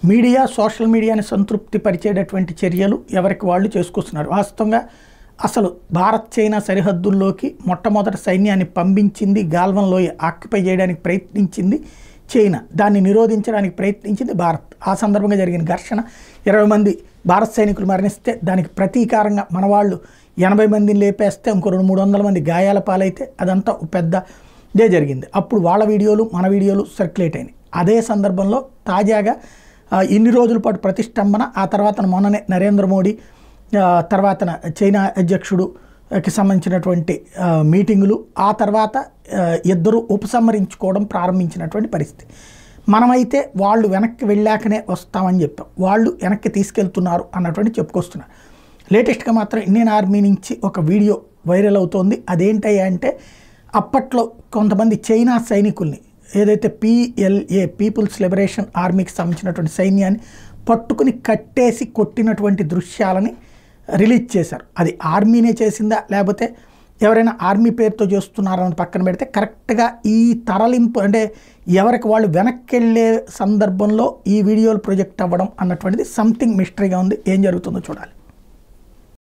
Media social మీడియాని సంతృప్తి పరిచేటటువంటి చర్యలు ఎవరికి వాళ్ళు చేసుకొస్తున్నారు. వాస్తవంగా అసలు భారత్ చైనా సరిహద్దుల్లోకి మొట్టమొదటి సైన్యాన్ని పంపించింది, గాల్వన్ లోయ ఆక్యుపై చేయడానికి ప్రయత్నించింది చైనా, దాన్ని నిరోధించడానికి ప్రయత్నించింది భారత్. ఆ సందర్భంగా జరిగిన ఘర్షణ 20 మంది భారత సైనికులు మరణిస్తే దానికి ప్రతీకారంగా మన వాళ్ళు 80 మందిని లేపేస్తే ఇంకో 200-300 మంది గాయాల పాలైతే అదంతా పెద్దదే జరిగింది. అప్పుడు వాళ్ళ వీడియోలు మన వీడియోలు సర్క్యులేట్ అయినాయి. అదే సందర్భంలో తాజాగా ఇన్ని రోజుల పాటు ప్రతిష్టంభన, ఆ తర్వాత మొన్ననే నరేంద్ర మోడీ తర్వాత చైనా అధ్యక్షుడుకి సంబంధించినటువంటి మీటింగులు, ఆ తర్వాత ఇద్దరు ఉపసంహరించుకోవడం ప్రారంభించినటువంటి పరిస్థితి. మనమైతే వాళ్ళు వెనక్కి వెళ్ళాకనే వస్తామని చెప్పాం, వాళ్ళు వెనక్కి తీసుకెళ్తున్నారు అన్నటువంటి చెప్పుకొస్తున్నారు. లేటెస్ట్గా మాత్రం ఇండియన్ ఆర్మీ నుంచి ఒక వీడియో వైరల్ అవుతోంది. అదేంటయ్యా అంటే, అప్పట్లో కొంతమంది చైనా సైనికుల్ని ఏదైతే PLA పీపుల్స్ లిబరేషన్ ఆర్మీకి సంబంధించినటువంటి సైన్యాన్ని పట్టుకుని కట్టేసి కొట్టినటువంటి దృశ్యాలని రిలీజ్ చేశారు. అది ఆర్మీనే చేసిందా లేకపోతే ఎవరైనా ఆర్మీ పేరుతో చేస్తున్నారని పక్కన పెడితే, కరెక్ట్గా ఈ తరలింపు అంటే ఎవరికి వాళ్ళు వెనక్కి వెళ్ళే సందర్భంలో ఈ వీడియోలు ప్రొజెక్ట్ అవ్వడం అన్నటువంటిది సంథింగ్ మిస్టరీగా ఉంది. ఏం జరుగుతుందో చూడాలి.